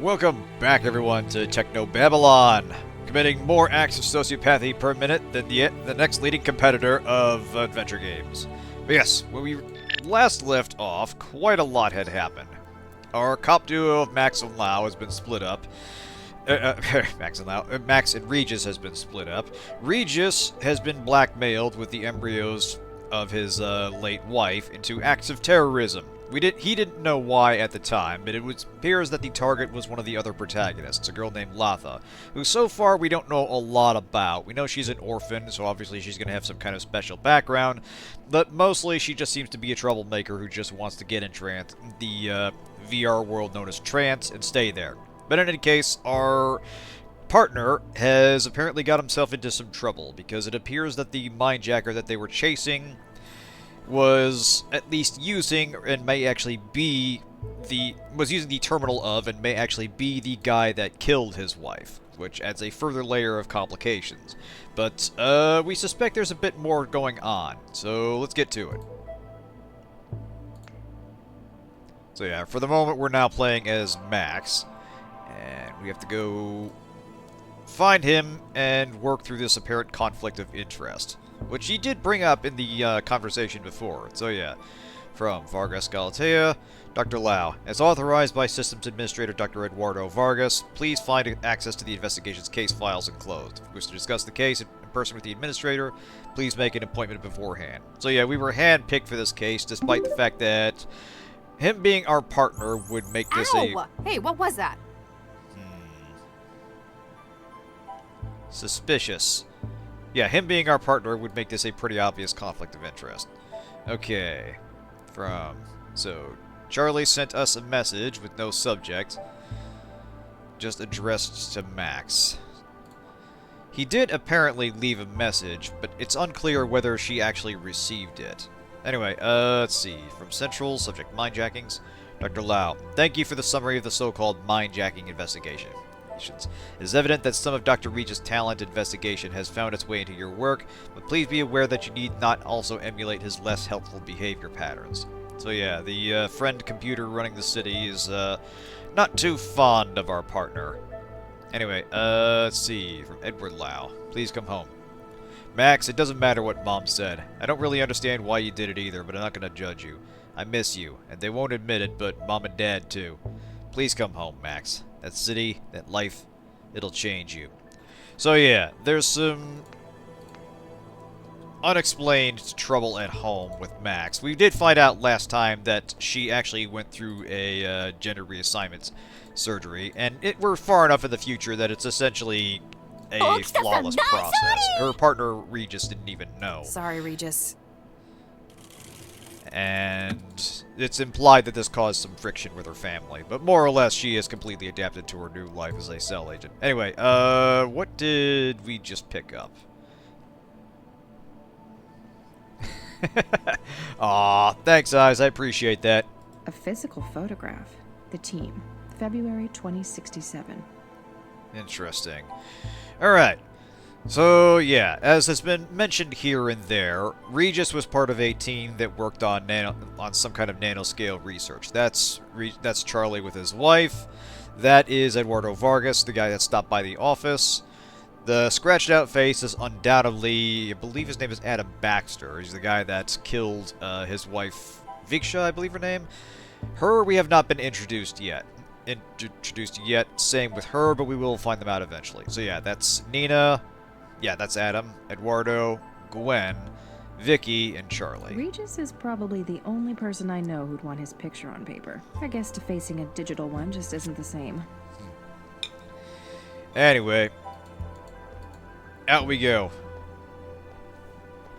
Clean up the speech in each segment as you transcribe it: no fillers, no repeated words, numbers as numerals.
Welcome back, everyone, to Technobabylon, committing more acts of sociopathy per minute than the next leading competitor of adventure games. But yes, when we last left off, quite a lot had happened. Our cop duo of Max and Lau has been split up. Max and Regis has been split up. Regis has been blackmailed with the embryos of his late wife into acts of terrorism. He didn't know why at the time, but it appears that the target was one of the other protagonists, a girl named Latha, who so far we don't know a lot about. We know she's an orphan, so obviously she's going to have some kind of special background, but mostly she just seems to be a troublemaker who just wants to get in the VR world known as trance and stay there. But in any case, our partner has apparently got himself into some trouble, because it appears that the Mindjacker that they were chasing was at least using and may actually be using the terminal of and may actually be the guy that killed his wife, which adds a further layer of complications. But we suspect there's a bit more going on, so let's get to it. So yeah, for the moment we're now playing as Max, and we have to go find him and work through this apparent conflict of interest, which he did bring up in the conversation before. So yeah, from Vargas Galatea, Dr. Lau. As authorized by Systems Administrator Dr. Eduardo Vargas, please find access to the investigation's case files enclosed. If you wish to discuss the case in person with the Administrator, please make an appointment beforehand. So yeah, we were handpicked for this case, despite the fact that him being our partner would make this Ow! Hey, what was that? Suspicious. Yeah, him being our partner would make this a pretty obvious conflict of interest. Okay. So, Charlie sent us a message with no subject, just addressed to Max. He did apparently leave a message, but it's unclear whether she actually received it. Anyway, let's see. From Central, subject mindjackings. Dr. Lau, thank you for the summary of the so-called mindjacking investigation. It is evident that some of Dr. Regis' talent investigation has found its way into your work, but please be aware that you need not also emulate his less helpful behavior patterns. So yeah, the friend computer running the city is not too fond of our partner. Anyway, let's see, from Edward Lau. Please come home. Max, it doesn't matter what Mom said. I don't really understand why you did it either, but I'm not going to judge you. I miss you, and they won't admit it, but Mom and Dad too. Please come home, Max. That city, that life, it'll change you. So yeah, there's some unexplained trouble at home with Max. We did find out last time that she actually went through a gender reassignment surgery, and we're far enough in the future that it's essentially a flawless process. Her partner, Regis, didn't even know. Sorry, Regis. And it's implied that this caused some friction with her family, but more or less she is completely adapted to her new life as a cell agent. Anyway, what did we just pick up? Aw, thanks, Eyes, I appreciate that. A physical photograph. The team. February 2067. Interesting. Alright. So, yeah, as has been mentioned here and there, Regis was part of a team that worked on some kind of nanoscale research. That's Charlie with his wife. That is Eduardo Vargas, the guy that stopped by the office. The scratched-out face is undoubtedly, I believe his name is Adam Baxter. He's the guy that killed his wife, Viksha, I believe her name. Her, we have not been introduced yet. Same with her, but we will find them out eventually. So yeah, that's Nina. Yeah, that's Adam, Eduardo, Gwen, Vicky, and Charlie. Regis is probably the only person I know who'd want his picture on paper. I guess defacing a digital one just isn't the same. Anyway, out we go.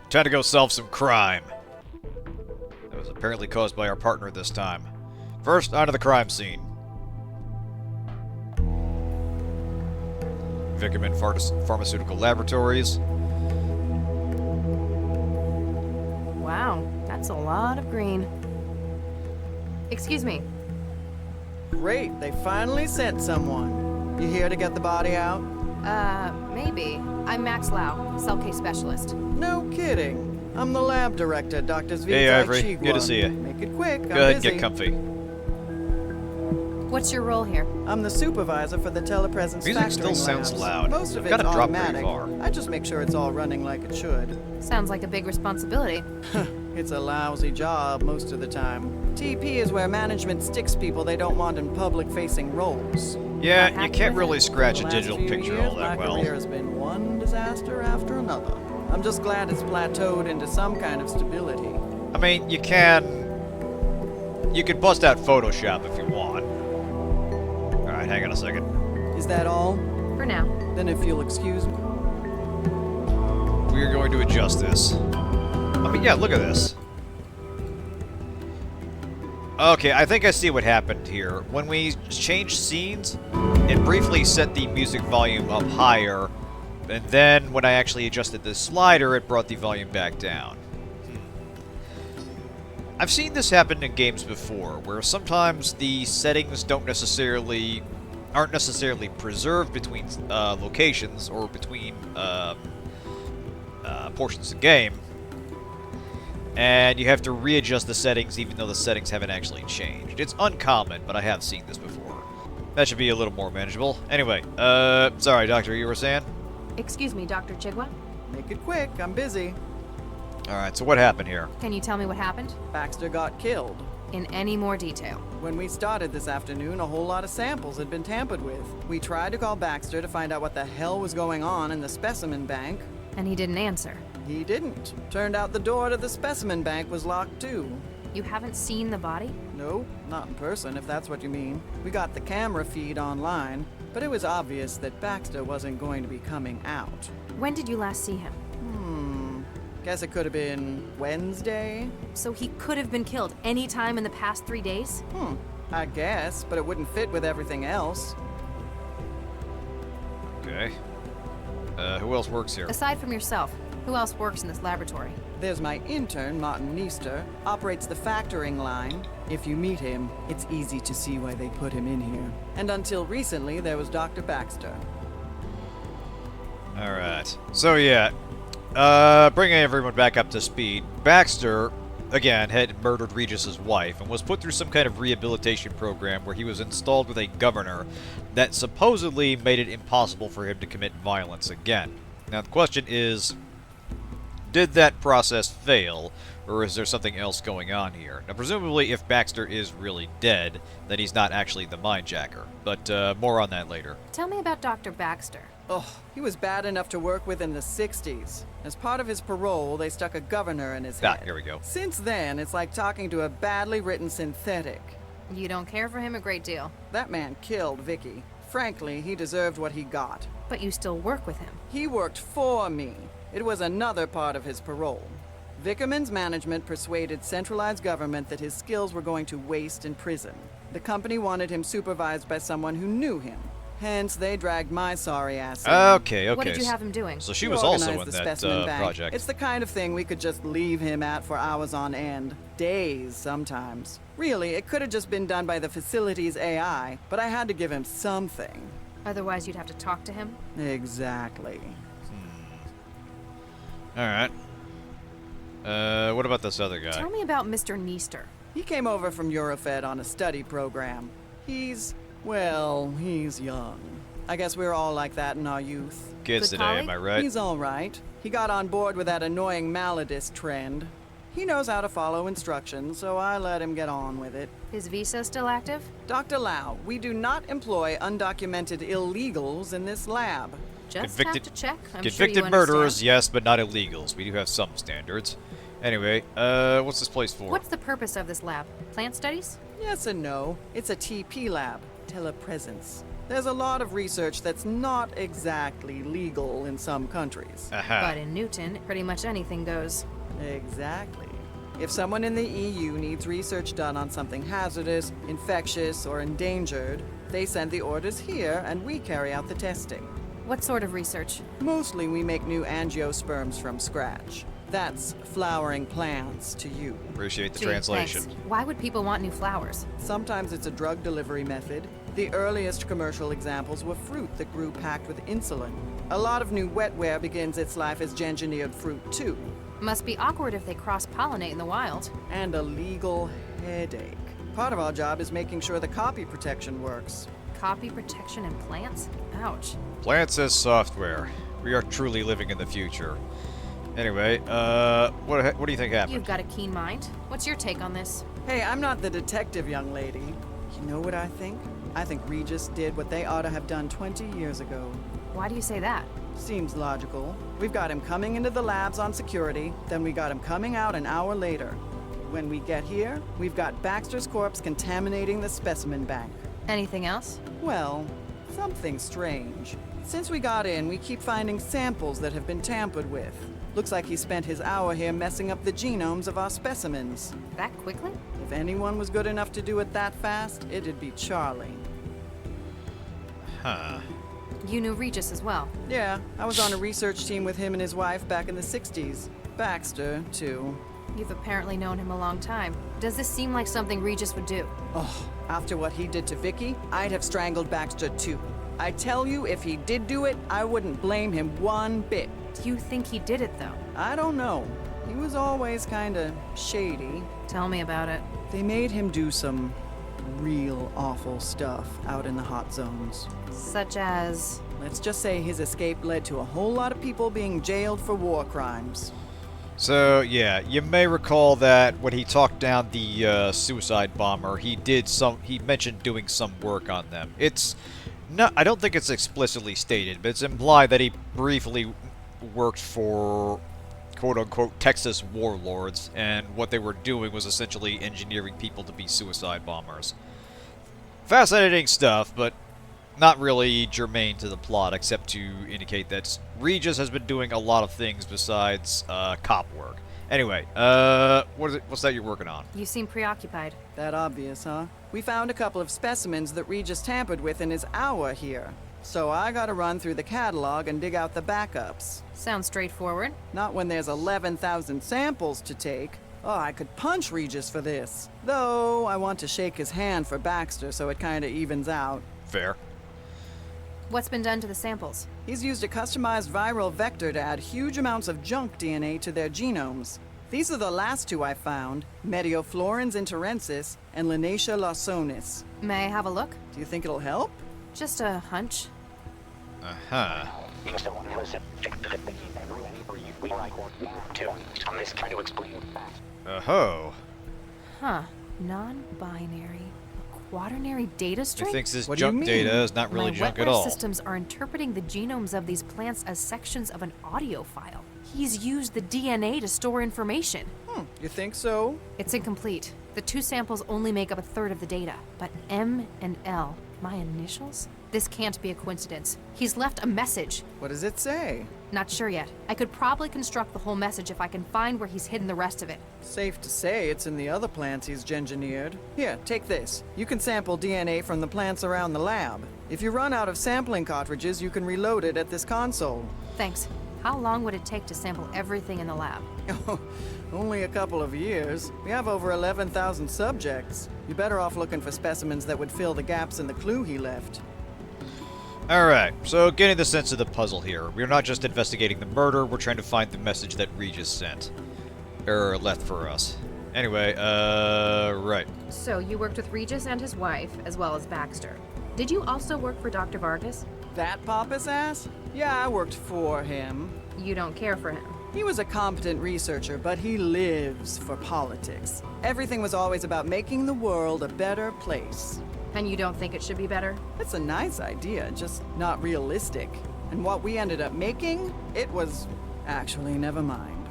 Time to go solve some crime. That was apparently caused by our partner this time. First, onto the crime scene. Vickerman Pharmaceutical Laboratories. Wow, that's a lot of green. Excuse me. Great, they finally sent someone. You here to get the body out? Maybe. I'm Max Lau, cell case specialist. No kidding. I'm the lab director, Dr. Zvita. Hey, Ivory. Good to see you. Make it quick. Go ahead and get comfy. What's your role here? I'm the supervisor for the telepresence Music factoring still sounds labs. loud. Most of I've it's gotta drop pretty automatic. far. I just make sure it's all running like it should. Sounds like a big responsibility. It's a lousy job most of the time. TP is where management sticks people they don't want in public-facing roles. Yeah, Not you happy can't with really it? scratch The a last digital few picture years, all that my well. career has been one disaster after another. I'm just glad it's plateaued into some kind of stability. I mean, you can bust out Photoshop if you want. Alright, hang on a second. Is that all? For now. Then if you'll excuse me. We are going to adjust this. I mean, yeah, look at this. Okay, I think I see what happened here. When we changed scenes, it briefly set the music volume up higher, and then when I actually adjusted the slider, it brought the volume back down. I've seen this happen in games before, where sometimes the settings aren't necessarily preserved between locations or between portions of the game, and you have to readjust the settings even though the settings haven't actually changed. It's uncommon, but I have seen this before. That should be a little more manageable. Anyway, sorry, Doctor, you were saying? Excuse me, Dr. Chigwa? Make it quick, I'm busy. Alright, so what happened here? Can you tell me what happened? Baxter got killed. In any more detail? When we started this afternoon, a whole lot of samples had been tampered with. We tried to call Baxter to find out what the hell was going on in the specimen bank. And he didn't answer. He didn't. Turned out the door to the specimen bank was locked too. You haven't seen the body? No, not in person, if that's what you mean. We got the camera feed online, but it was obvious that Baxter wasn't going to be coming out. When did you last see him? Guess it could have been Wednesday? So he could have been killed any time in the past 3 days? I guess, but it wouldn't fit with everything else. Okay. Who else works here? Aside from yourself, who else works in this laboratory? There's my intern, Martin Neester, operates the factoring line. If you meet him, it's easy to see why they put him in here. And until recently, there was Dr. Baxter. Alright. So, yeah. Bringing everyone back up to speed. Baxter, again, had murdered Regis's wife and was put through some kind of rehabilitation program where he was installed with a governor that supposedly made it impossible for him to commit violence again. Now, the question is, did that process fail, or is there something else going on here? Now, presumably, if Baxter is really dead, then he's not actually the Mindjacker. But, more on that later. Tell me about Dr. Baxter. Oh, he was bad enough to work with in the 60s. As part of his parole, they stuck a governor in his head. Here we go. Since then, it's like talking to a badly written synthetic. You don't care for him a great deal, That man killed Vicky. Frankly, he deserved what he got. but you still work with him. He worked for me. It was another part of his parole. Vickerman's management persuaded centralized government that his skills were going to waste in prison. The company wanted him supervised by someone who knew him. Hence, they dragged my sorry ass in. Okay. What did you have him doing? So she He was also organized in the that specimen bank. project. It's the kind of thing we could just leave him at for hours on end. Days, sometimes. Really, it could have just been done by the facility's AI, but I had to give him something. Otherwise, you'd have to talk to him? Exactly. Alright. What about this other guy? Tell me about Mr. Neester. He came over from Eurofed on a study program. He's young. I guess we were all like that in our youth. Kids Good today, am colleague? I right? He's all right. He got on board with that annoying Maladist trend. He knows how to follow instructions, so I let him get on with it. His visa still active? Dr. Lau, we do not employ undocumented illegals in this lab. Just Convicted- have to check. I'm Convicted sure you murderers, understand. yes, but not illegals. We do have some standards. Anyway, what's this place for? What's the purpose of this lab? Plant studies? Yes and no. It's a TP lab, telepresence. There's a lot of research that's not exactly legal in some countries. Aha. But in Newton, pretty much anything goes. Exactly. If someone in the EU needs research done on something hazardous, infectious, or endangered, they send the orders here and we carry out the testing. What sort of research? Mostly we make new angiosperms from scratch. That's flowering plants to you. Appreciate the Gee, translation. thanks. Why would people want new flowers? Sometimes it's a drug delivery method. The earliest commercial examples were fruit that grew packed with insulin. A lot of new wetware begins its life as engineered fruit too. Must be awkward if they cross-pollinate in the wild. And a legal headache. Part of our job is making sure the copy protection works. Copy protection in plants? Ouch. Plants as software. We are truly living in the future. Anyway, what do you think happened? You've got a keen mind. What's your take on this? Hey, I'm not the detective, young lady. You know what I think? I think Regis did what they ought to have done 20 years ago. Why do you say that? Seems logical. We've got him coming into the labs on security, then we got him coming out an hour later. When we get here, we've got Baxter's corpse contaminating the specimen bank. Anything else? Well, something strange. Since we got in, we keep finding samples that have been tampered with. Looks like he spent his hour here messing up the genomes of our specimens. That quickly? If anyone was good enough to do it that fast, it'd be Charlie. Huh. You knew Regis as well. Yeah, I was on a research team with him and his wife back in the 60s. Baxter, too. You've apparently known him a long time. Does this seem like something Regis would do? Oh, after what he did to Vicky, I'd have strangled Baxter too. I tell you, if he did do it, I wouldn't blame him one bit. Do you think he did it, though? I don't know. He was always kinda shady. Tell me about it. They made him do some real awful stuff out in the hot zones. Such as... Let's just say his escape led to a whole lot of people being jailed for war crimes. So, yeah, you may recall that when he talked down the suicide bomber, he mentioned doing some work on them. I don't think it's explicitly stated, but it's implied that he briefly worked for quote-unquote Texas warlords, and what they were doing was essentially engineering people to be suicide bombers. Fascinating stuff, but not really germane to the plot, except to indicate that Regis has been doing a lot of things besides cop work. Anyway, what's that you're working on? You seem preoccupied. That obvious, huh? We found a couple of specimens that Regis tampered with in his hour here. So I gotta run through the catalog and dig out the backups. Sounds straightforward. Not when there's 11,000 samples to take. Oh, I could punch Regis for this. Though, I want to shake his hand for Baxter so it kinda evens out. Fair. What's been done to the samples? He's used a customized viral vector to add huge amounts of junk DNA to their genomes. These are the last two I found, Medioflorens interensis and Linacia lawsonis. May I have a look? Do you think it'll help? Just a hunch. Uh-huh. Oh. Huh. Non-binary. A quaternary data He string? thinks this What do you junk mean? data is not really My junk at wetware all. systems are interpreting the genomes of these plants as sections of an audio file. He's used the DNA to store information. You think so? It's incomplete. The two samples only make up a third of the data, but M and L, my initials? This can't be a coincidence. He's left a message. What does it say? Not sure yet. I could probably construct the whole message if I can find where he's hidden the rest of it. Safe to say it's in the other plants he's engineered. Here, take this. You can sample DNA from the plants around the lab. If you run out of sampling cartridges, you can reload it at this console. Thanks. How long would it take to sample everything in the lab? Oh, only a couple of years. We have over 11,000 subjects. You're better off looking for specimens that would fill the gaps in the clue he left. Alright, so getting the sense of the puzzle here. We're not just investigating the murder, we're trying to find the message that Regis sent. Or left for us. Anyway, right. So you worked with Regis and his wife, as well as Baxter. Did you also work for Dr. Vargas? That pompous ass? Yeah, I worked for him. You don't care for him. He was a competent researcher, but he lives for politics. Everything was always about making the world a better place. And you don't think it should be better? That's a nice idea, just not realistic. And what we ended up making, it was... Actually, never mind.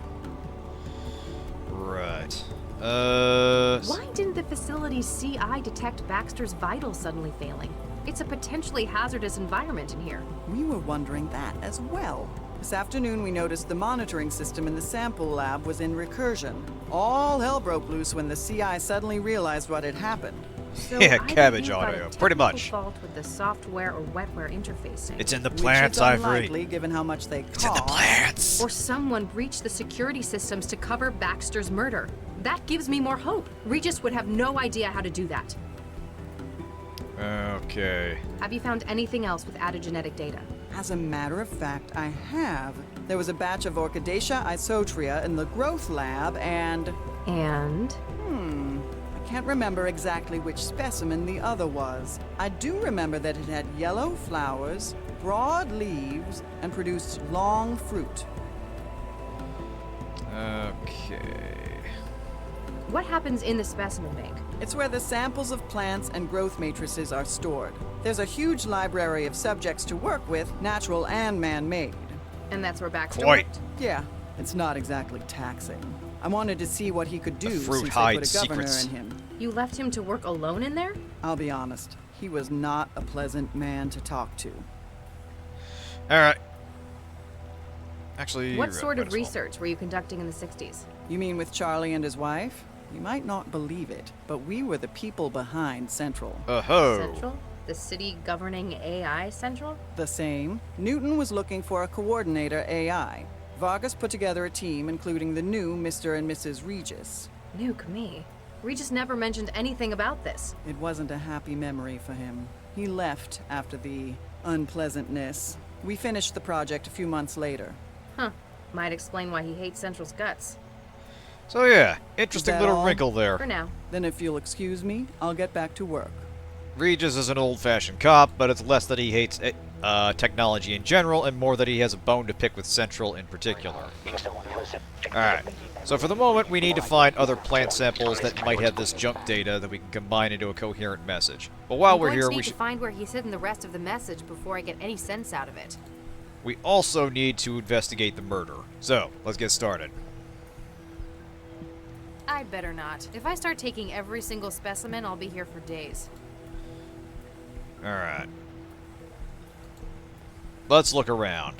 Right. Why didn't the facility's CI detect Baxter's vitals suddenly failing? It's a potentially hazardous environment in here. We were wondering that as well. This afternoon, we noticed the monitoring system in the sample lab was in recursion. All hell broke loose when the CI suddenly realized what had happened. So Yeah, either cabbage you've got audio, a pretty technical much. fault with the software or wetware interfacing, It's in the Which plants, is Ivory. unlikely, given how much they cost. It's in the plants! or someone breached the security systems to cover Baxter's murder. That gives me more hope. Regis would have no idea how to do that. Okay. Have you found anything else with added genetic data? As a matter of fact, I have. There was a batch of Orchidaceae isotria in the growth lab, and... And? I can't remember exactly which specimen the other was. I do remember that it had yellow flowers, broad leaves, and produced long fruit. Okay. What happens in the specimen bank? It's where the samples of plants and growth matrices are stored. There's a huge library of subjects to work with, natural and man-made. And that's where Baxter Quite. worked? Yeah, it's not exactly taxing. I wanted to see what he could do fruit since they hides put a governor secrets. in him. You left him to work alone in there? I'll be honest, he was not a pleasant man to talk to. Alright. Actually, What really sort might of as well. research were you conducting in the 60s? You mean with Charlie and his wife? You might not believe it, but we were the people behind Central. Oh. Central? The city governing AI Central? The same. Newton was looking for a coordinator AI. Vargas put together a team including the new Mr. and Mrs. Regis. Nuke me. Regis never mentioned anything about this. It wasn't a happy memory for him. He left after the unpleasantness. We finished the project a few months later. Huh. Might explain why he hates Central's guts. So yeah, interesting that little all? wrinkle there. For now. Then if you'll excuse me, I'll get back to work. Regis is an old-fashioned cop, but it's less that he hates technology in general and more that he has a bone to pick with Central in particular. Alright, so for the moment we need to find other plant samples that might have this junk data that we can combine into a coherent message. But while we're here, we need should... to find where he's hidden the rest of the message before I get any sense out of it. We also need to investigate the murder. So, let's get started. I'd better not. If I start taking every single specimen, I'll be here for days. Alright. Let's look around.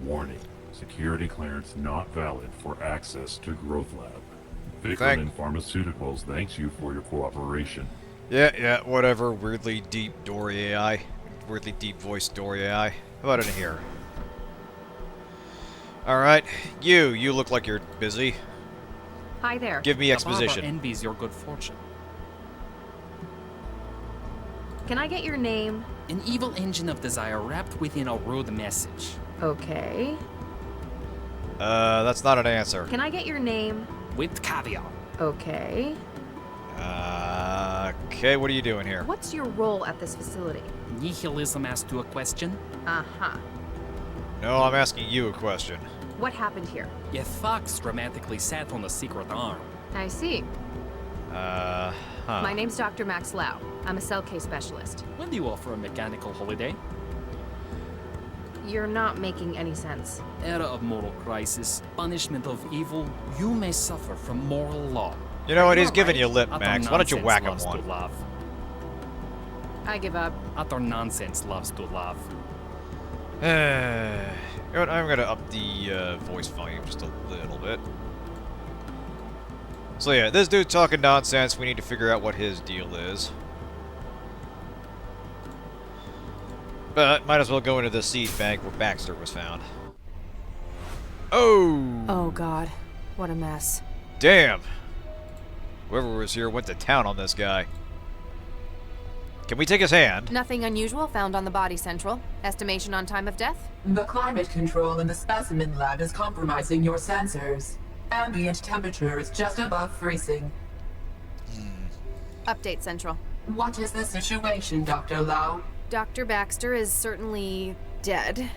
Warning. Security clearance not valid for access to Growth Lab. Thank- Vickerman Pharmaceuticals thanks you for your cooperation. Yeah, whatever. Weirdly deep door AI. Weirdly deep voice door AI. How about in here? Alright. You look like you're busy. Hi there. Give me The exposition. barber envies your good fortune. Can I get your name? An evil engine of desire wrapped within a rude message. Okay. That's not an answer. Can I get your name? With caviar. Okay. Okay, what are you doing here? What's your role at this facility? Nihilism asked you a question. Uh-huh. No, I'm asking you a question. What happened here? Your thugs dramatically sat on a secret arm. I see. Huh. My name's Dr. Max Lau. I'm a cell case specialist. When do you offer a mechanical holiday? You're not making any sense. Era of moral crisis, punishment of evil, you may suffer from moral law. You know what? He's You're giving right. you lip, Utter Max. Why don't you nonsense whack him loves one? To love. I give up. Utter nonsense loves to love. You know what? I'm gonna up the voice volume just a little bit. So yeah, this dude's talking nonsense. We need to figure out what his deal is. But might as well go into the seed bank where Baxter was found. Oh! Oh god, what a mess. Damn! Whoever was here went to town on this guy. Can we take his hand? Nothing unusual found on the body, Central. Estimation on time of death? The climate control in the specimen lab is compromising your sensors. Ambient temperature is just above freezing. Update, Central. What is the situation, Dr. Lau? Dr. Baxter is certainly dead.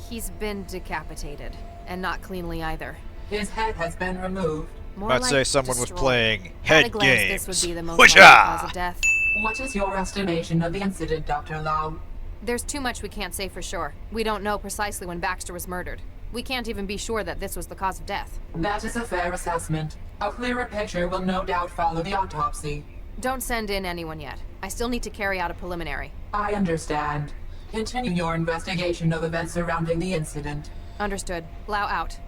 He's been decapitated. And not cleanly either. His head has been removed. More Might like say someone was destroyed. playing At a head glance, games. this would be the most Whoosha! likely cause of death. What is your estimation of the incident, Dr. Lau? There's too much we can't say for sure. We don't know precisely when Baxter was murdered. We can't even be sure that this was the cause of death. That is a fair assessment. A clearer picture will no doubt follow the autopsy. Don't send in anyone yet. I still need to carry out a preliminary. I understand. Continue your investigation of events surrounding the incident. Understood. Lau out.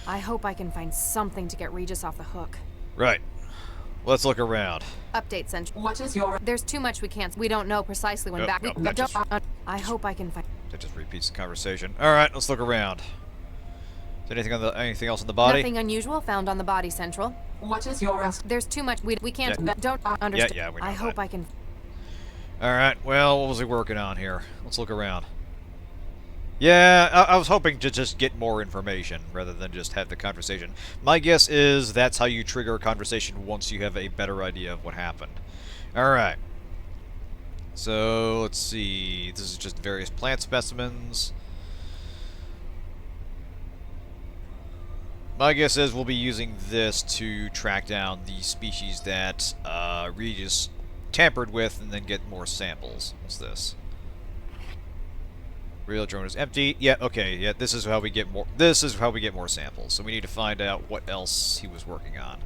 I hope I can find something to get Regis off the hook. Right. Let's look around. Update, Central. What is your... There's too much we can't. We don't know precisely when Nope, nope, that Don't- just- I hope I can find. That just repeats the conversation. Alright, let's look around. Is there anything else on the body? Nothing unusual found on the body, Central. What is your... There's too much. We can't. Yeah. Don't understand. Yeah, we know I hope that. I can. Alright, well, what was he working on here? Let's look around. Yeah, I was hoping to just get more information rather than just have the conversation. My guess is that's how you trigger a conversation once you have a better idea of what happened. Alright. So, let's see. This is just various plant specimens. My guess is we'll be using this to track down the species that Regis tampered with and then get more samples. What's this? Real drone is empty. Yeah, okay. Yeah, this is how we get more. This is how we get more samples. So we need to find out what else he was working on.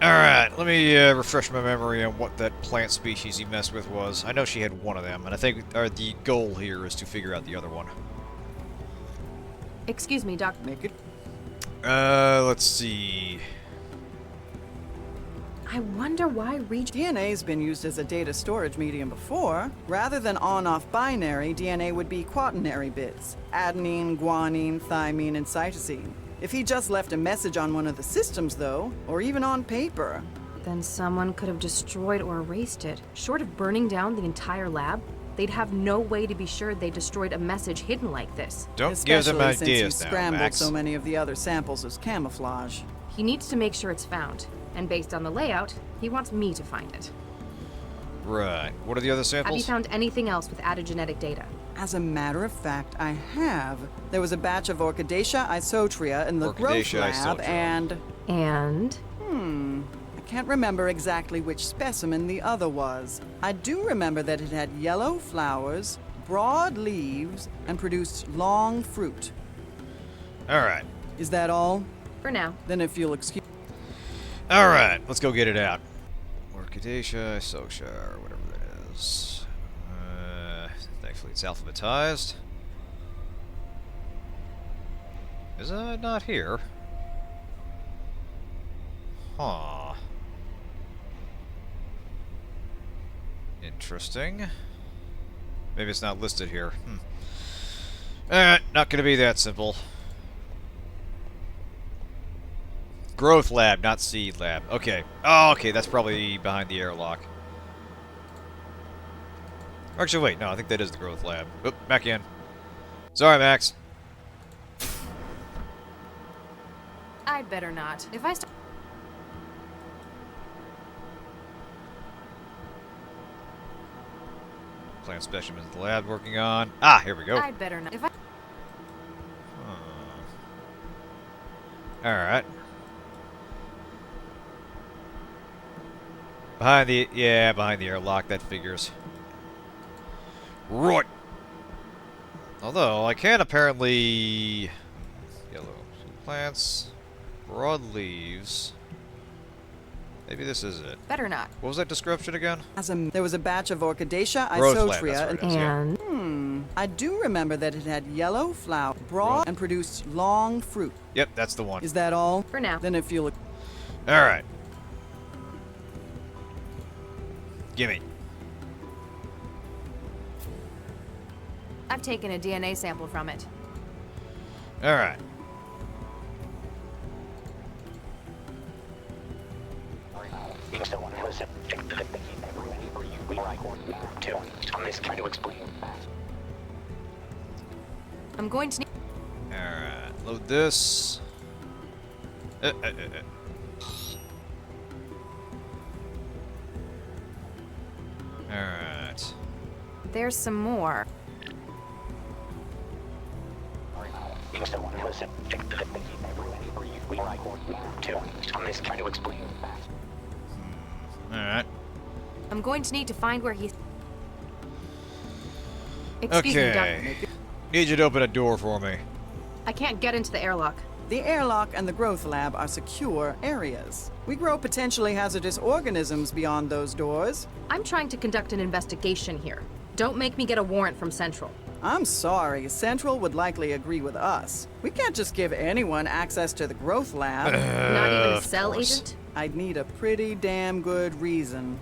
Alright, let me refresh my memory on what that plant species he messed with was. I know she had one of them, and I think the goal here is to figure out the other one. Excuse me, Doc. Make it. Let's see. I wonder why Regis... DNA's been used as a data storage medium before. Rather than on-off binary, DNA would be quaternary bits. Adenine, guanine, thymine, and cytosine. If he just left a message on one of the systems, though, or even on paper... Then someone could have destroyed or erased it. Short of burning down the entire lab, they'd have no way to be sure they destroyed a message hidden like this. Don't give them Especially since he ideas now, scrambled Max. so many of the other samples as camouflage. He needs to make sure it's found. And based on the layout, he wants me to find it. Right. What are the other Have you samples? found anything else with added genetic data? As a matter of fact, I have. There was a batch of Orchidaceae isotria in the growth Orchidaceae lab, isotria. and... And... I can't remember exactly which specimen the other was. I do remember that it had yellow flowers, broad leaves, and produced long fruit. Alright. Is that all? for now. Then if you'll excuse... Alright, let's go get it out. Orchidaceae, Socia, or whatever that is. Thankfully it's alphabetized. Is it not here? Huh. Interesting. Maybe it's not listed here. Alright, not gonna be that simple. Growth lab, not seed lab. Okay. Oh, okay, that's probably behind the airlock. Actually, wait, no, I think that is the growth lab. Oop, back in. Sorry, Max. I'd better not. If I start... Plant specimens in the lab working on. Ah, here we go. I'd better not. If I... Alright. Behind the... Yeah, behind the airlock, that figures. Right. Although, I can apparently... Yellow plants. Broad leaves. Maybe this is it. Better not. What was that description again? There was a batch of Orchidaceae Growth lab, isotria, that's what it is, yeah. And I do remember that it had yellow flower, broad, and produced long fruit. Yep, that's the one. Is that all? for now. Then if you'll... Alright. Gimme. I've taken a DNA sample from it. Alright. I'm going to need... Alright, load this. Alright. There's some more. Alright. I'm going to need to find where he's... Excuse me, Okay. Doc. Need you to open a door for me. I can't get into the airlock. The airlock and the growth lab are secure areas. We grow potentially hazardous organisms beyond those doors. I'm trying to conduct an investigation here. Don't make me get a warrant from Central. I'm sorry, Central would likely agree with us. We can't just give anyone access to the growth lab. Not even a of cell course. agent? I'd need a pretty damn good reason.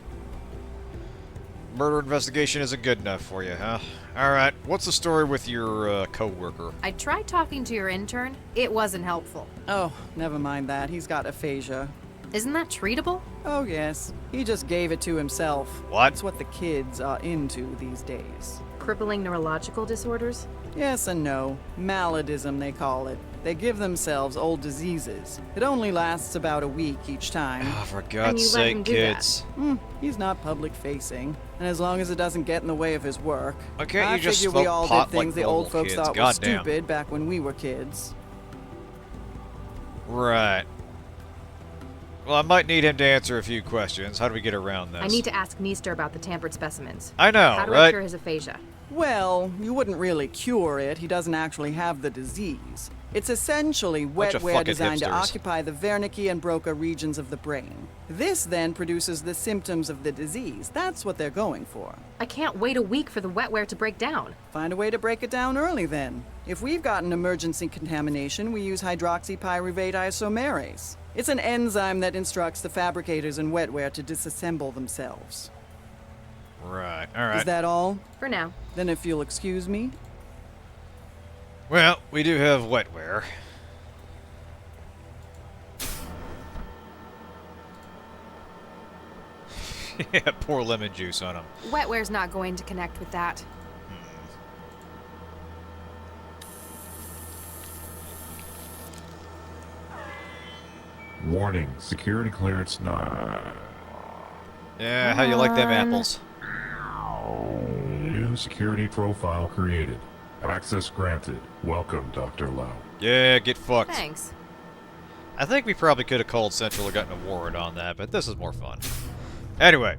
Murder investigation isn't good enough for you, huh? Alright, what's the story with your co-worker? I tried talking to your intern. It wasn't helpful. Oh, never mind that. He's got aphasia. Isn't that treatable? Oh, yes. He just gave it to himself. What? That's what the kids are into these days. Crippling neurological disorders? Yes and no. Maladism, they call it. They give themselves old diseases. It only lasts about a week each time. Oh, for And God's you let him sake, do that. kids. He's not public-facing. And as long as it doesn't get in the way of his work. Why can't I you just figure we smoke all pot did things like the old normal folks kids? thought Goddamn. were stupid back when we were kids. Right. Well, I might need him to answer a few questions. How do we get around this? I need to ask Neaster about the tampered specimens. I know, How do I right? cure his aphasia? Well, you wouldn't really cure it. He doesn't actually have the disease. It's essentially Bunch of wetware fucking designed to hipsters. occupy the Wernicke and Broca regions of the brain. This then produces the symptoms of the disease. That's what they're going for. I can't wait a week for the wetware to break down. Find a way to break it down early then. If we've got an emergency contamination, we use hydroxypyruvate isomerase. It's an enzyme that instructs the fabricators in wetware to disassemble themselves. Right, alright. Is that all? For now. Then if you'll excuse me. Well, we do have wetware. Yeah, pour lemon juice on him. Wetware's not going to connect with that. Warning, security clearance not. Yeah, how you like them apples? New security profile created. Access granted. Welcome, Dr. Lau. Yeah, get fucked. Thanks. I think we probably could have called Central or gotten a warrant on that, but this is more fun. Anyway.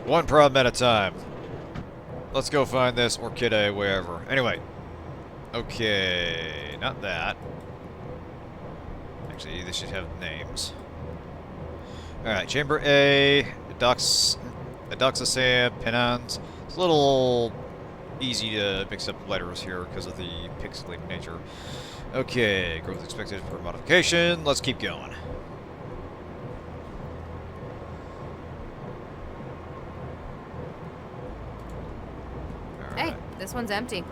One problem at a time. Let's go find this orchidea wherever. Anyway. Okay, not that. Actually, this should have names. Alright, Chamber A, Adoxosam, Penans. It's a little easy to mix up letters here because of the pixelated nature. Okay, growth expected for modification. Let's keep going. Hey, this one's empty.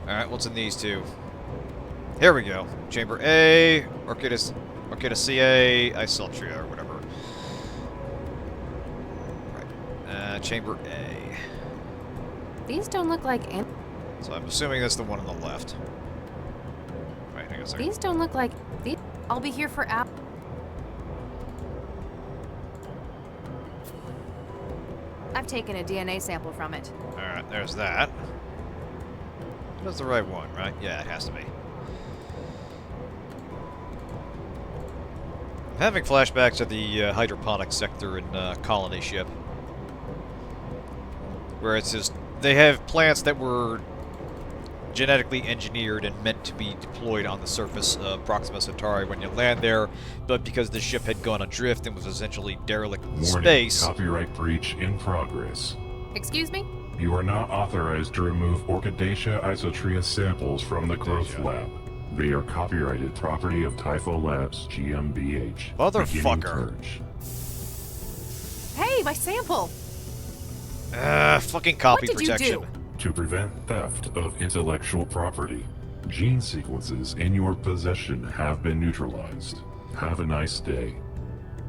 Alright, what's in these two? Here we go. Chamber A, Orchidaceae, Isultria, or whatever. Right. Chamber A. These don't look like So I'm assuming that's the one on the left. Right, hang on a second. these don't look like these. I'll be here for I've taken a DNA sample from it. Alright, there's that. That's the right one, right? Yeah, it has to be. I'm having flashbacks to the hydroponic sector in Colony Ship. Where it's just, they have plants that were genetically engineered and meant to be deployed on the surface of Proxima Centauri when you land there, but because the ship had gone adrift and was essentially derelict in Warning, space. copyright breach in progress. Excuse me? You are not authorized to remove Orchidaceae isotria samples from the growth lab. They are copyrighted property of Typho Labs GmbH. Beginning Motherfucker. purge. Hey, my sample! Fucking copy What did you protection. do? To prevent theft of intellectual property, gene sequences in your possession have been neutralized. Have a nice day.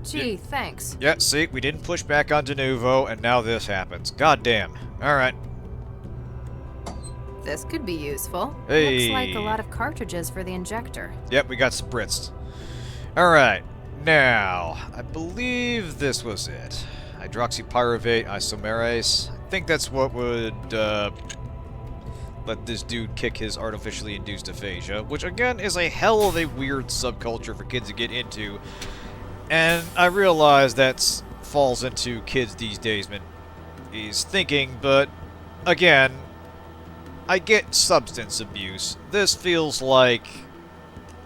Gee, thanks. Yeah, see, we didn't push back on Denuvo, and now this happens. God damn. Alright. This could be useful. Hey. Looks like a lot of cartridges for the injector. Yep, we got spritzed. Alright. Now, I believe this was it. Hydroxypyruvate isomerase. I think that's what would let this dude kick his artificially induced aphasia, which again is a hell of a weird subculture for kids to get into. And I realize that falls into kids these days, man, is thinking, but again, I get substance abuse. This feels like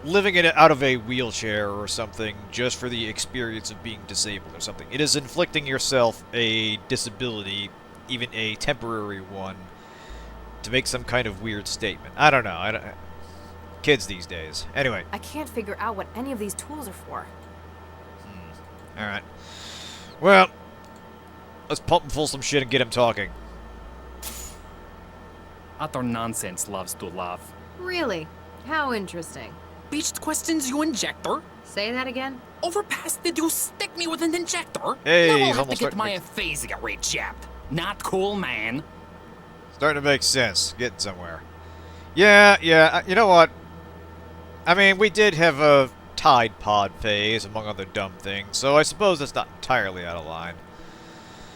living out of a wheelchair or something just for the experience of being disabled or something. It is inflicting yourself a disability, even a temporary one, to make some kind of weird statement. I don't know. Kids these days. Anyway. I can't figure out what any of these tools are for. Alright. Well, let's pump him full some shit and get him talking. Utter nonsense loves to laugh. Really? How interesting. Beached questions, you injector? Say that again? Overpass, did you stick me with an injector? Hey, now he's I'll have to almost get starting my to aphasia rate jabbed. Not cool, man. Starting to make sense. Getting somewhere. Yeah, you know what? I mean, we did have a Tide Pod phase, among other dumb things, so I suppose that's not entirely out of line.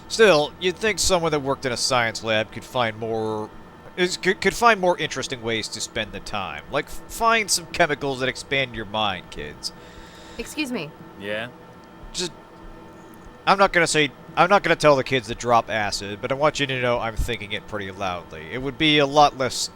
Still, you'd think someone that worked in a science lab could find more... could find more interesting ways to spend the time. Like, find some chemicals that expand your mind, kids. Excuse me. Yeah? Just... I'm not gonna tell the kids to drop acid, but I want you to know I'm thinking it pretty loudly. It would be a lot less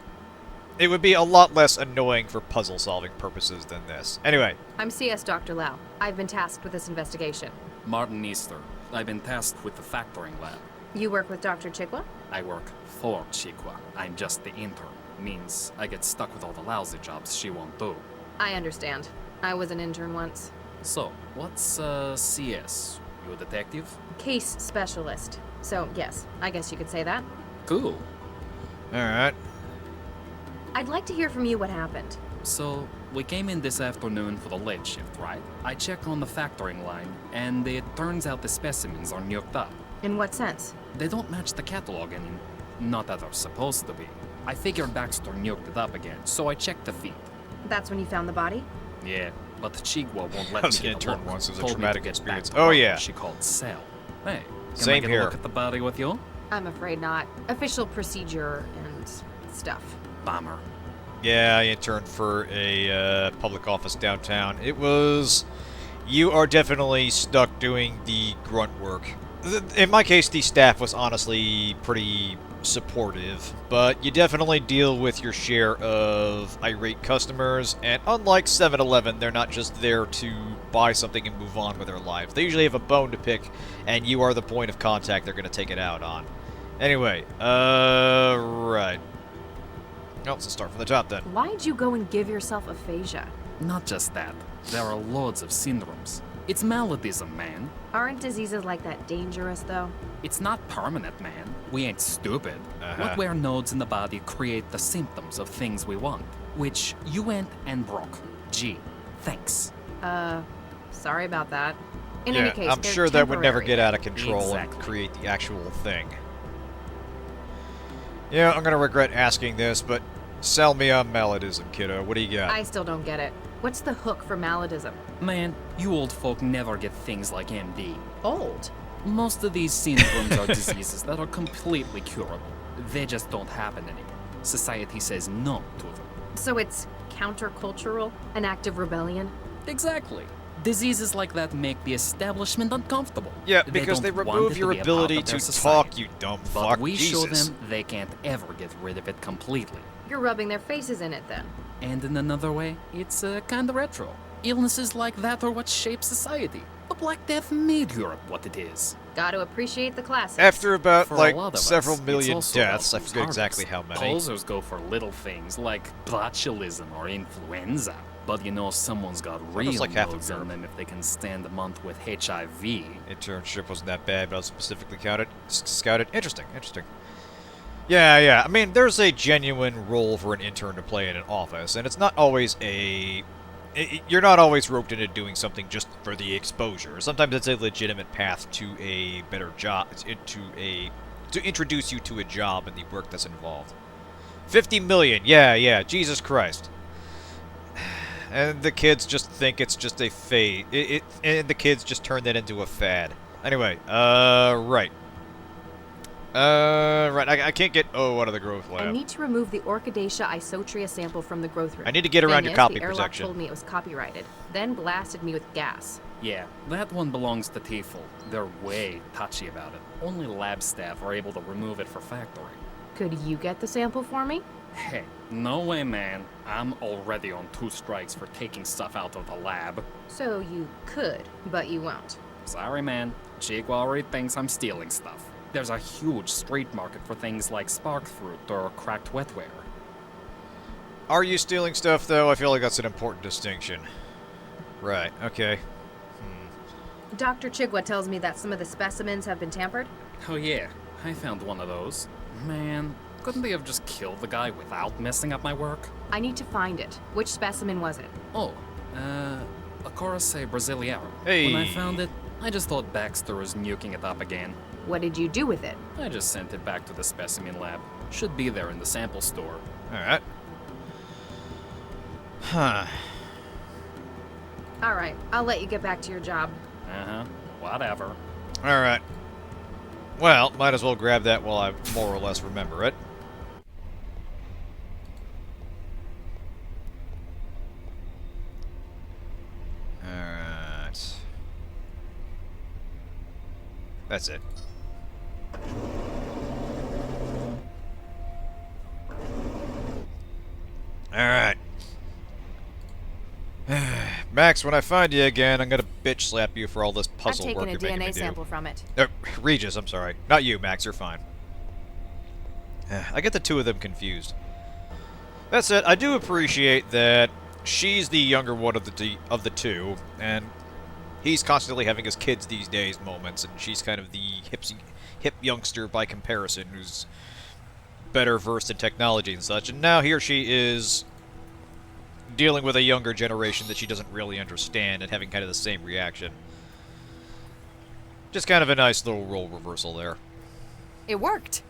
annoying for puzzle-solving purposes than this. Anyway. I'm CS Dr. Lau. I've been tasked with this investigation. Martin Easter. I've been tasked with the factoring lab. You work with Dr. Chikwa? I work for Chikwa. I'm just the intern. Means I get stuck with all the lousy jobs she won't do. I understand. I was an intern once. So, what's CS? You a detective? Case specialist. So, yes, I guess you could say that. Cool. Alright. I'd like to hear from you what happened. So, we came in this afternoon for the late shift, right? I check on the factoring line, and it turns out the specimens are nuked up. In what sense? They don't match the catalog, and not that they're supposed to be. I figured Baxter nuked it up again, so I checked the feed. That's when you found the body? Yeah, but Chigwa won't let I was me an get a intern look. once. It was a Told me to traumatic get experience. back to Oh, work yeah. She called Cell. Hey, can Same I get here. a look at the body with you? I'm afraid not. Official procedure and stuff. Bummer. Yeah, I interned for a public office downtown. It was... You are definitely stuck doing the grunt work. In my case, the staff was honestly pretty supportive, but you definitely deal with your share of irate customers, and unlike 7-Eleven, they're not just there to buy something and move on with their lives. They usually have a bone to pick, and you are the point of contact they're going to take it out on. Anyway, right. Oh, let's start from the top then. Why'd you go and give yourself aphasia? Not just that. There are loads of syndromes. It's maladies, man. Aren't diseases like that dangerous, though? It's not permanent, man. We ain't stupid. Uh-huh. What where nodes in the body create the symptoms of things we want, which you went and broke. Gee, thanks. Sorry about that. In any case, I'm they're sure that would never temporary. get out of control Exactly. and create the actual thing. Yeah, I'm gonna regret asking this, but sell me on maladies, kiddo. What do you got? I still don't get it. What's the hook for maladies? Man, you old folk never get things like MD. Old. Most of these syndromes are diseases that are completely curable. They just don't happen anymore. Society says no to them. So it's countercultural? An act of rebellion? Exactly. Diseases like that make the establishment uncomfortable. Yeah, because they don't want remove it your be a part ability of their to society. talk, you dumb But fuck. we show Jesus. them they can't ever get rid of it completely. You're rubbing their faces in it, then. And in another way, it's kinda retro. Illnesses like that are what shape society. The Black Death made Europe what it is. Gotta appreciate the classics. After about, For a like, lot of several us, it's million also about deaths, I who's forget hardest. exactly how many. Posers go for little things like botulism or influenza. But you know someone's got real like half of nodes on Europe. them if they can stand a month with HIV. Internship wasn't that bad, but I was specifically scouted. Interesting, interesting. Yeah. I mean, there's a genuine role for an intern to play in an office, and it's not always you're not always roped into doing something just for the exposure. Sometimes it's a legitimate path to a better job, to introduce you to a job and the work that's involved. 50 million, yeah, Jesus Christ. And the kids just think it's just a fad. And the kids just turn that into a fad. Anyway, right. I can't get out of the growth I lab. need to remove the Orchidaceae isotria sample from the growth room. I need to get around Thing your is, copy the airlock protection. told me it was copyrighted, then blasted me with gas. Yeah, that one belongs to Tiefel. They're way touchy about it. Only lab staff are able to remove it for factory. Could you get the sample for me? Hey, no way, man. I'm already on 2 strikes for taking stuff out of the lab. So you could, but you won't. Sorry, man. Jake already thinks I'm stealing stuff. There's a huge street market for things like spark fruit or cracked wetware. Are you stealing stuff, though? I feel like that's an important distinction. Right, okay. Dr. Chigwa tells me that some of the specimens have been tampered. Oh yeah, I found one of those. Man, Couldn't they have just killed the guy without messing up my work? I need to find it. Which specimen was it? Oh, a Corsae Brasileiro. Hey. When I found it, I just thought Baxter was nuking it up again. What did you do with it? I just sent it back to the specimen lab. Should be there in the sample store. Alright. Huh. Alright, I'll let you get back to your job. Uh-huh. Whatever. Alright. Well, might as well grab that while I more or less remember it. Alright. That's it. Alright. Max, when I find you again, I'm gonna bitch slap you for all this I've puzzle work taken a you're making me DNA do. sample from it. Regis, I'm sorry. Not you, Max, you're fine. I get the two of them confused. That said, I do appreciate that she's the younger one of the two, and he's constantly having his kids these days moments, and she's kind of the hip youngster by comparison who's better versed in technology and such, and now here she is dealing with a younger generation that she doesn't really understand and having kind of the same reaction. Just kind of a nice little role reversal there. It worked.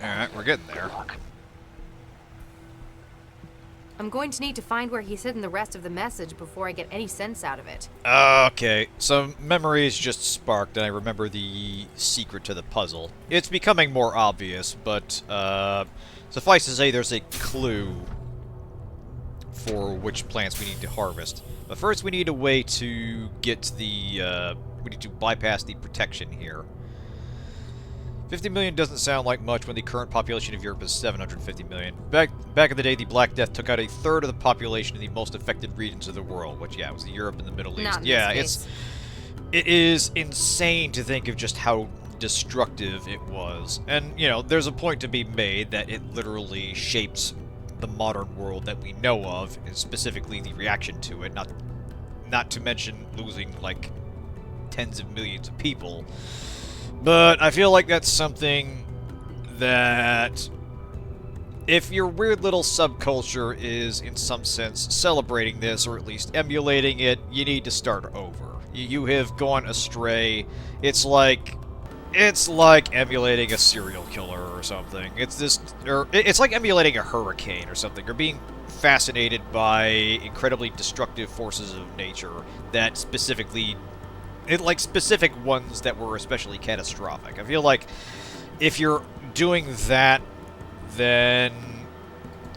Alright, we're getting there. I'm going to need to find where he's hidden the rest of the message before I get any sense out of it. Okay, some memories just sparked, and I remember the secret to the puzzle. It's becoming more obvious, but suffice to say there's a clue for which plants we need to harvest. But first we need a way to get the, we need to bypass the protection here. 50 million doesn't sound like much when the current population of Europe is 750 million. Back in the day, the Black Death took out a third of the population in the most affected regions of the world, which, yeah, was Europe and the Middle East. Not in Yeah, this case. it is insane to think of just how destructive it was. And, you know, there's a point to be made that it literally shaped the modern world that we know of, and specifically the reaction to it, not to mention losing, like, tens of millions of people. But I feel like that's something that, if your weird little subculture is, in some sense, celebrating this, or at least emulating it, you need to start over. You have gone astray. It's like emulating a serial killer or something. It's like emulating a hurricane or something, or being fascinated by incredibly destructive forces of nature that specifically... like specific ones that were especially catastrophic. I feel like if you're doing that, then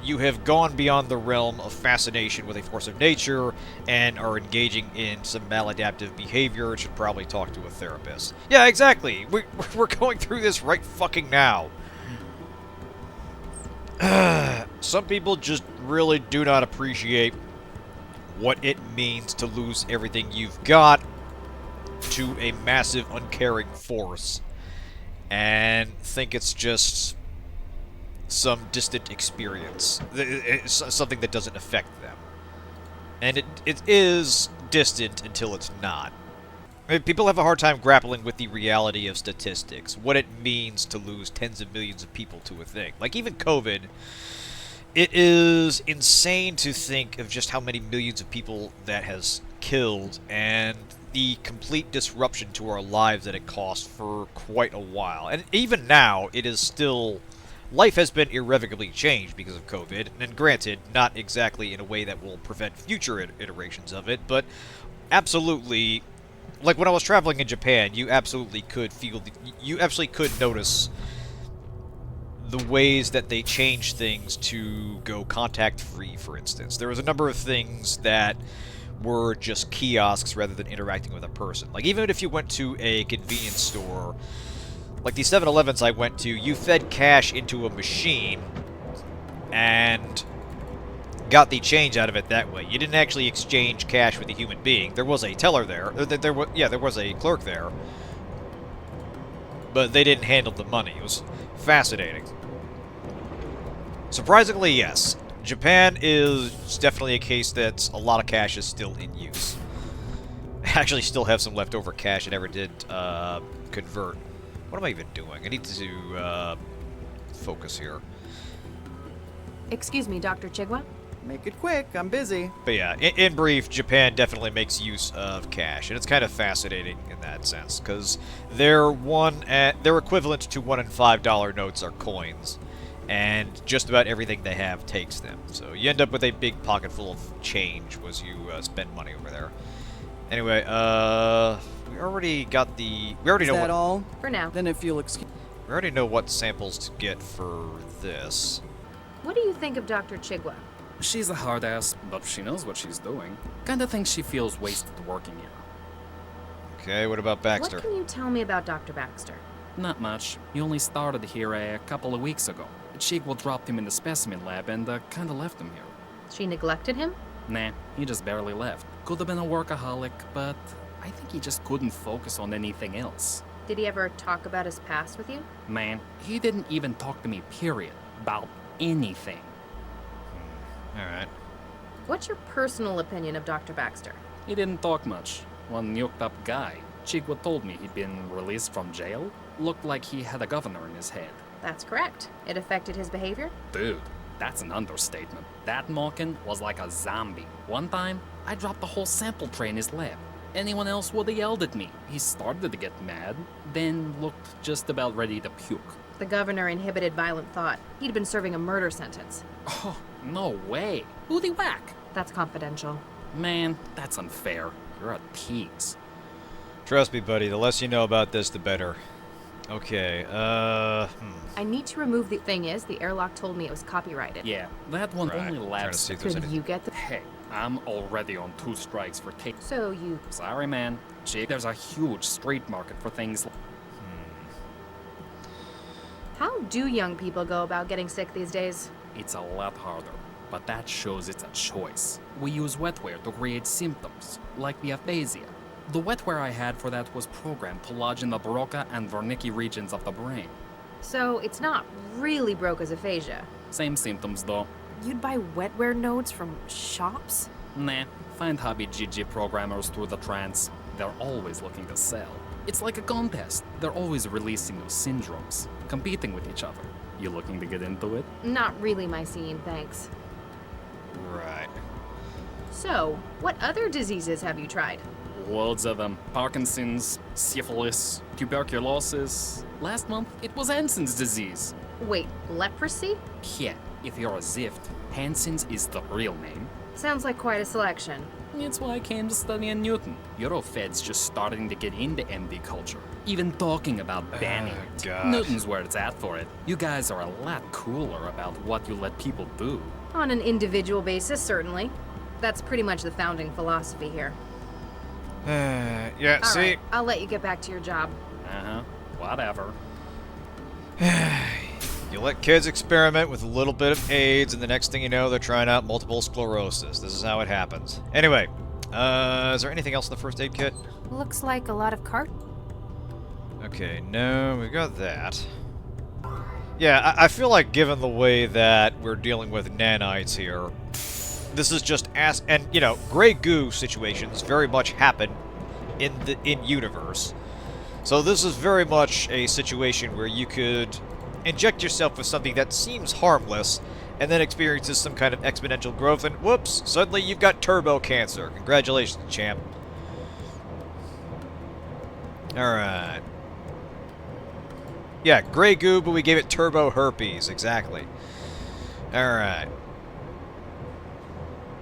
you have gone beyond the realm of fascination with a force of nature and are engaging in some maladaptive behavior and should probably talk to a therapist. Yeah, exactly. We're going through this right fucking now. Some people just really do not appreciate what it means to lose everything you've got to a massive, uncaring force, and think it's just some distant experience. It's something that doesn't affect them. And it is distant until it's not. I mean, people have a hard time grappling with the reality of statistics, what it means to lose tens of millions of people to a thing. Like, even COVID, it is insane to think of just how many millions of people that has killed, and the complete disruption to our lives that it cost for quite a while. And even now, it is still... life has been irrevocably changed because of COVID, and granted, not exactly in a way that will prevent future iterations of it, but absolutely... like, when I was traveling in Japan, you absolutely could feel... you absolutely could notice the ways that they changed things to go contact-free, for instance. There was a number of things that were just kiosks rather than interacting with a person. Like, even if you went to a convenience store, like the 7-Elevens I went to, you fed cash into a machine and got the change out of it that way. You didn't actually exchange cash with a human being. There was a teller there. There was a clerk there. But they didn't handle the money. It was fascinating. Surprisingly, yes. Japan is definitely a case that a lot of cash is still in use. actually still have some leftover cash I never did convert. What am I even doing? I need to focus here. Excuse me, Dr. Chigwa? Make it quick, I'm busy. But yeah, in brief, Japan definitely makes use of cash, and it's kind of fascinating in that sense, because their equivalent to $1 and $5 notes are coins, and just about everything they have takes them. So you end up with a big pocket full of change as you spend money over there. Anyway, we already got the. We already Is know that what. all? For now. Then if you'll excuse... We already know what samples to get for this. What do you think of Dr. Chigwa? She's a hard ass, but she knows what she's doing. Kinda thinks she feels wasted working here. Okay, what about Baxter? What can you tell me about Dr. Baxter? Not much. He only started here a couple of weeks ago. Chigwa dropped him in the specimen lab and kinda left him here. She neglected him? Nah, he just barely left. Could have been a workaholic, but I think he just couldn't focus on anything else. Did he ever talk about his past with you? Man, he didn't even talk to me, period, about anything. Alright. What's your personal opinion of Dr. Baxter? He didn't talk much. One nuked up guy. Chigwa told me he'd been released from jail. Looked like he had a governor in his head. That's correct. It affected his behavior? Dude, that's an understatement. That Malkin was like a zombie. One time, I dropped the whole sample tray in his lab. Anyone else would have yelled at me. He started to get mad, then looked just about ready to puke. The governor inhibited violent thought. He'd been serving a murder sentence. Oh, no way. Who'd he whack? That's confidential. Man, that's unfair. You're a tease. Trust me, buddy, the less you know about this, the better. Okay, I need to remove the thing is, the airlock told me it was copyrighted. Yeah, that one Right. only Trying to lasts. see if there's Could any... you get the... Hey, I'm already on 2 strikes for take. So you... Sorry, man. Jake, there's a huge street market for things like... How do young people go about getting sick these days? It's a lot harder, but that shows it's a choice. We use wetware to create symptoms, like the aphasia. The wetware I had for that was programmed to lodge in the Broca and Wernicke regions of the brain. So it's not really Broca's aphasia. Same symptoms, though. You'd buy wetware nodes from shops? Nah, find hobby GG programmers through the trance. They're always looking to sell. It's like a contest. They're always releasing new syndromes, competing with each other. You looking to get into it? Not really my scene, thanks. Right. So, what other diseases have you tried? Loads of them. Parkinson's, syphilis, tuberculosis. Last month, it was Hansen's disease. Wait, leprosy? Yeah, if you're a Zift, Hansen's is the real name. Sounds like quite a selection. It's why I came to study in Newton. Eurofed's just starting to get into MD culture. Even talking about banning it. God. Newton's where it's at for it. You guys are a lot cooler about what you let people do. On an individual basis, certainly. That's pretty much the founding philosophy here. Yeah, All see? right, I'll let you get back to your job. Uh-huh. Whatever. You let kids experiment with a little bit of AIDS, and the next thing you know, they're trying out multiple sclerosis. This is how it happens. Anyway, is there anything else in the first aid kit? Looks like a lot of cart. Okay, no, we got that. Yeah, I feel like given the way that we're dealing with nanites here, this is just and you know, gray goo situations very much happen in universe. So this is very much a situation where you could inject yourself with something that seems harmless and then experiences some kind of exponential growth, and whoops, suddenly you've got turbo cancer. Congratulations, champ. Alright. Yeah, gray goo, but we gave it turbo herpes, exactly. Alright.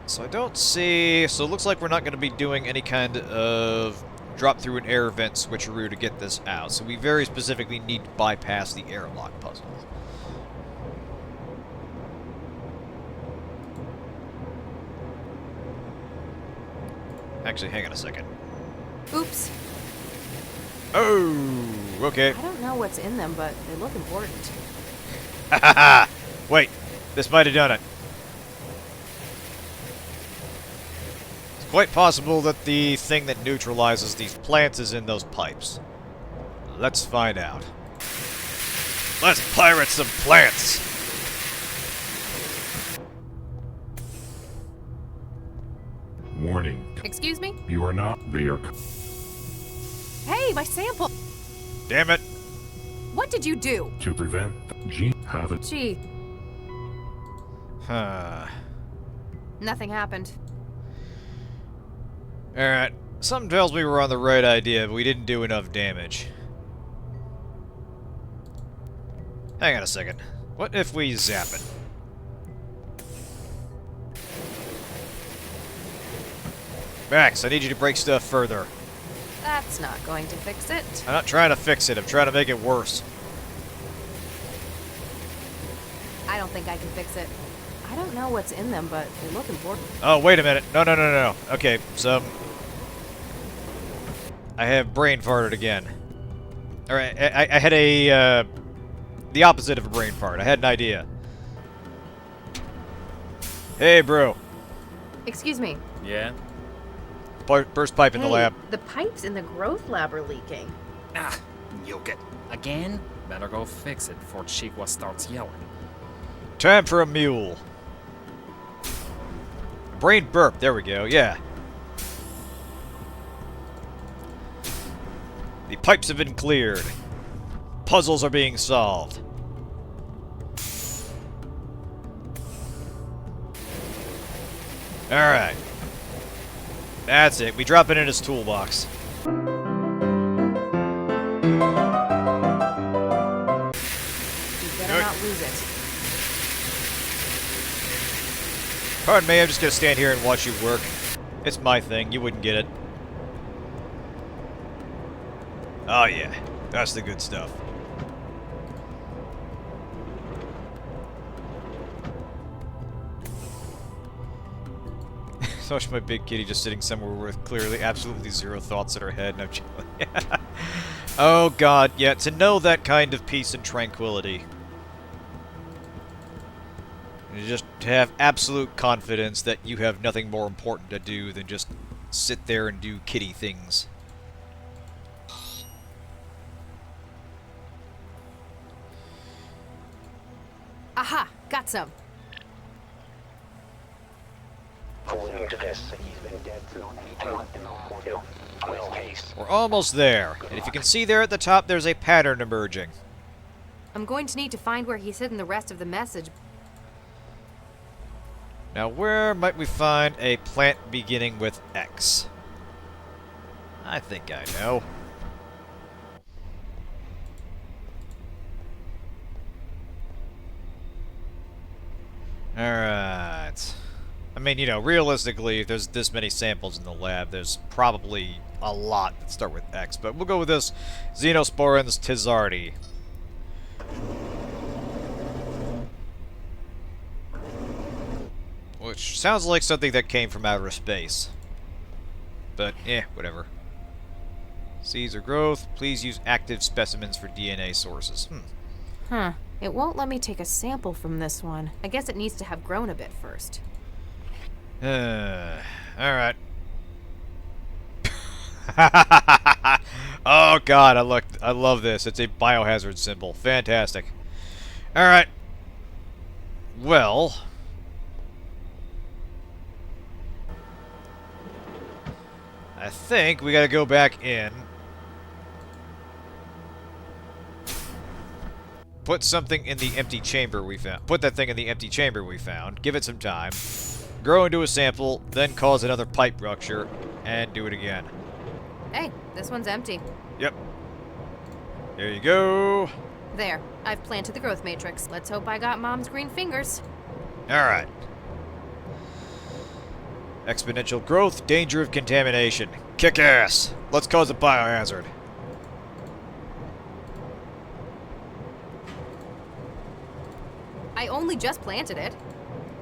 So I don't see... So it looks like we're not going to be doing any kind of drop through an air vent switcheroo to get this out. So we very specifically need to bypass the airlock puzzle. Actually, hang on a second. Oops. Oh, okay. I don't know what's in them, but they look important. Ha ha ha! Wait, this might have done it. It's quite possible that the thing that neutralizes these plants is in those pipes. Let's find out. Let's pirate some plants! Warning, Excuse me? You are not. They are. Hey, my sample! Damn it! What did you do? To prevent G have it. Gee, Huh. nothing happened. Alright. Something tells me we're on the right idea, but we didn't do enough damage. Hang on a second. What if we zap it? Max, I need you to break stuff further. That's not going to fix it. I'm not trying to fix it, I'm trying to make it worse. I don't think I can fix it. I don't know what's in them, but they look important. Oh, wait a minute. No. Okay, so... I have brain farted again. Alright, I had a, the opposite of a brain fart. I had an idea. Hey, bro. Excuse me. Yeah? Burst pipe in the Hey, lab. the pipes in the growth lab are leaking. Ah, yoke it. Again? Better go fix it before Chiqua starts yelling. Time for a mule. Brain burp. There we go. Yeah. The pipes have been cleared. Puzzles are being solved. Alright. That's it. We drop it in his toolbox. You better not lose it. Pardon me, I'm just gonna stand here and watch you work. It's my thing. You wouldn't get it. Oh yeah. That's the good stuff. So much my big kitty just sitting somewhere with clearly absolutely zero thoughts in her head, and I'm chilling. Oh god, yeah, to know that kind of peace and tranquility. You just have absolute confidence that you have nothing more important to do than just sit there and do kitty things. Aha! Got some. We're almost there, and if you can see there at the top, there's a pattern emerging. I'm going to need to find where he's hidden the rest of the message. Now, where might we find a plant beginning with X? I think I know. Alright. I mean, you know, realistically, if there's this many samples in the lab, there's probably a lot that start with X, but we'll go with this Xenosporans tizardi. Which sounds like something that came from outer space. But, whatever. Seeds or growth, please use active specimens for DNA sources. Huh. It won't let me take a sample from this one. I guess it needs to have grown a bit first. Alright. Oh god, I love this. It's a biohazard symbol. Fantastic. Alright. Well... I think we gotta go back in. Put something in the empty chamber we found. Put that thing in the empty chamber we found. Give it some time. Grow into a sample, then cause another pipe rupture, and do it again. Hey, this one's empty. Yep. There you go. There. I've planted the growth matrix. Let's hope I got Mom's green fingers. Alright. Exponential growth, danger of contamination. Kick ass. Let's cause a biohazard. I only just planted it.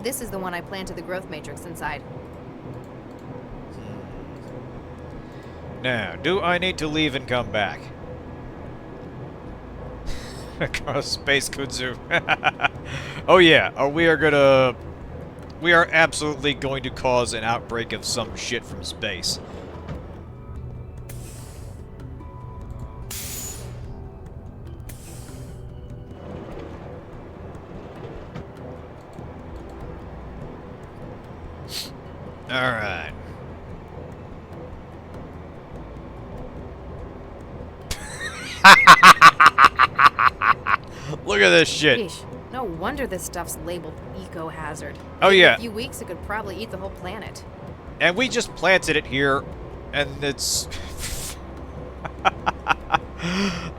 This is the one I planted the growth matrix inside. Now, do I need to leave and come back? Across space kudzu. Oh yeah, we are absolutely going to cause an outbreak of some shit from space. Alright. Look at this shit. Yeesh. No wonder this stuff's labeled eco-hazard. Oh, In yeah. a few weeks, it could probably eat the whole planet. And we just planted it here, and it's...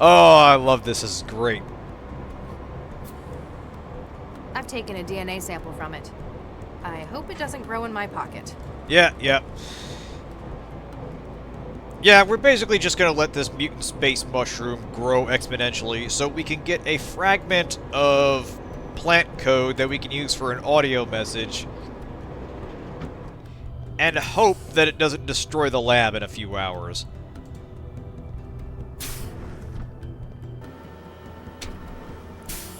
Oh, I love this. This is great. I've taken a DNA sample from it. I hope it doesn't grow in my pocket. Yeah, yeah. Yeah, we're basically just gonna let this mutant space mushroom grow exponentially so we can get a fragment of plant code that we can use for an audio message and hope that it doesn't destroy the lab in a few hours.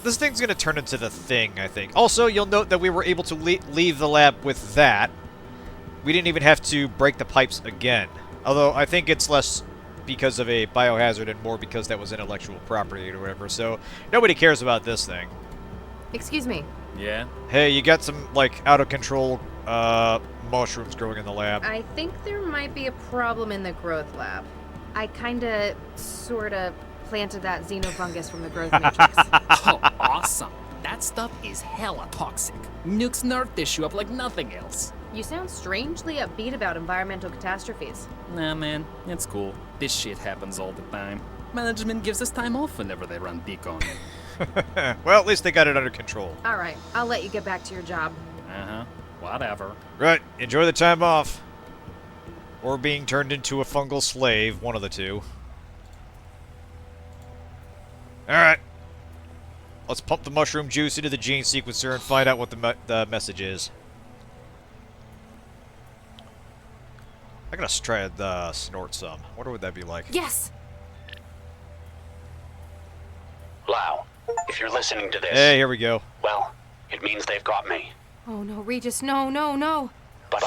This thing's gonna turn into the Thing, I think. Also, you'll note that we were able to leave the lab with that. We didn't even have to break the pipes again. Although, I think it's less because of a biohazard and more because that was intellectual property or whatever, so nobody cares about this thing. Excuse me. Yeah? Hey, you got some, like, out-of-control, mushrooms growing in the lab. I think there might be a problem in the growth lab. I kinda, sorta planted that xenofungus from the growth matrix. Oh, awesome. That stuff is hella toxic. Nukes nerve tissue up like nothing else. You sound strangely upbeat about environmental catastrophes. Nah, man, it's cool. This shit happens all the time. Management gives us time off whenever they run decon. Well, at least they got it under control. Alright, I'll let you get back to your job. Uh-huh. Whatever. Right, enjoy the time off. Or being turned into a fungal slave, one of the two. Alright. Let's pump the mushroom juice into the gene sequencer and find out what the message is. I gotta try to snort some. What would that be like? Yes! Lau, if you're listening to this, Hey, here we go. well, it means they've got me. Oh no, Regis, no, no, no! But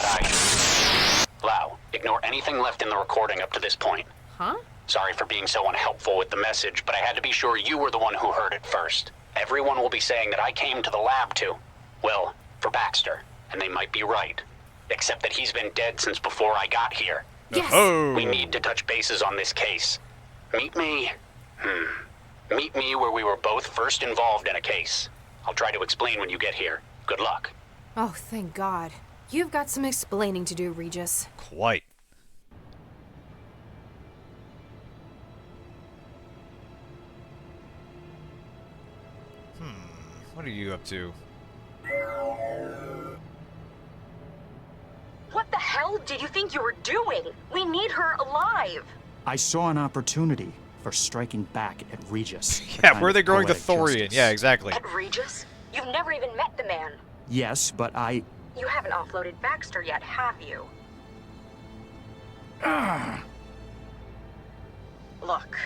Lau, ignore anything left in the recording up to this point. Huh? Sorry for being so unhelpful with the message, but I had to be sure you were the one who heard it first. Everyone will be saying that I came to the lab to, well, for Baxter, and they might be right. Except that he's been dead since before I got here. Yes! Oh! We need to touch bases on this case. Meet me where we were both first involved in a case. I'll try to explain when you get here. Good luck. Oh, thank God. You've got some explaining to do, Regis. Quite. What are you up to? What the hell did you think you were doing? We need her alive. I saw an opportunity for striking back at Regis. Yeah, where are they growing the thorium? Yeah, exactly. At Regis? You've never even met the man. Yes, but I... You haven't offloaded Baxter yet, have you? Look,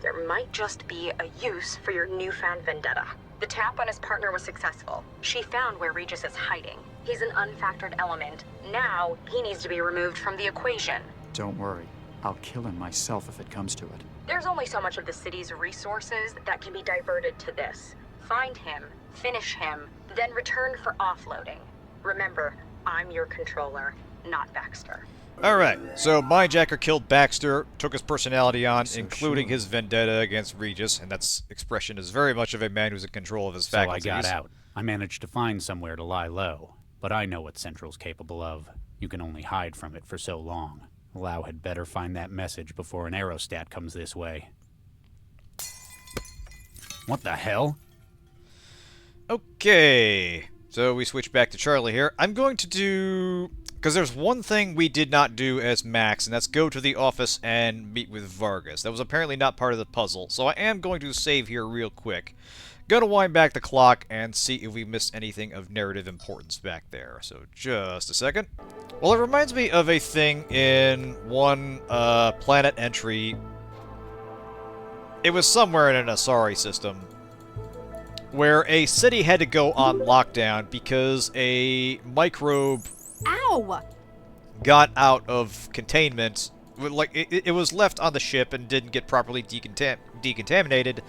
there might just be a use for your newfound vendetta. The tap on his partner was successful. She found where Regis is hiding. He's an unfactored element. Now, he needs to be removed from the equation. Don't worry. I'll kill him myself if it comes to it. There's only so much of the city's resources that can be diverted to this. Find him, finish him, then return for offloading. Remember, I'm your controller, not Baxter. Alright, so Mindjacker killed Baxter, took his personality on, So including sure. his vendetta against Regis, and that expression is very much of a man who's in control of his So I faculties. got out. I managed to find somewhere to lie low. But I know what Central's capable of. You can only hide from it for so long. Lau had better find that message before an aerostat comes this way. What the hell? Okay, so we switch back to Charlie here. I'm going to do... Because there's one thing we did not do as Max, and that's go to the office and meet with Vargas. That was apparently not part of the puzzle, so I am going to save here real quick. Gonna wind back the clock and see if we missed anything of narrative importance back there. So, just a second. Well, it reminds me of a thing in one planet entry. It was somewhere in an Asari system, where a city had to go on lockdown because a microbe Ow! got out of containment. Like, it was left on the ship and didn't get properly decontaminated,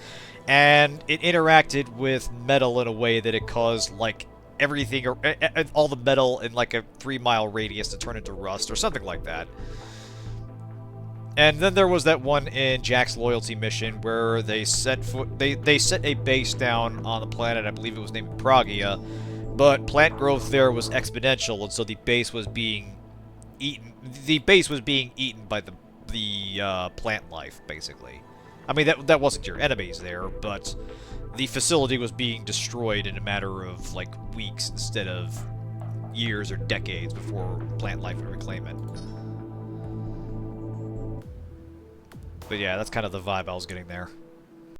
and it interacted with metal in a way that it caused, like, everything, or all the metal in, like, a 3-mile radius to turn into rust, or something like that. And then there was that one in Jack's loyalty mission where they set they set a base down on the planet. I believe it was named Pragia, but plant growth there was exponential, and so the base was being eaten. The base was being eaten by the plant life, basically. I mean, that wasn't your enemies there, but the facility was being destroyed in a matter of like weeks instead of years or decades before plant life would reclaim it. But yeah, that's kind of the vibe I was getting there.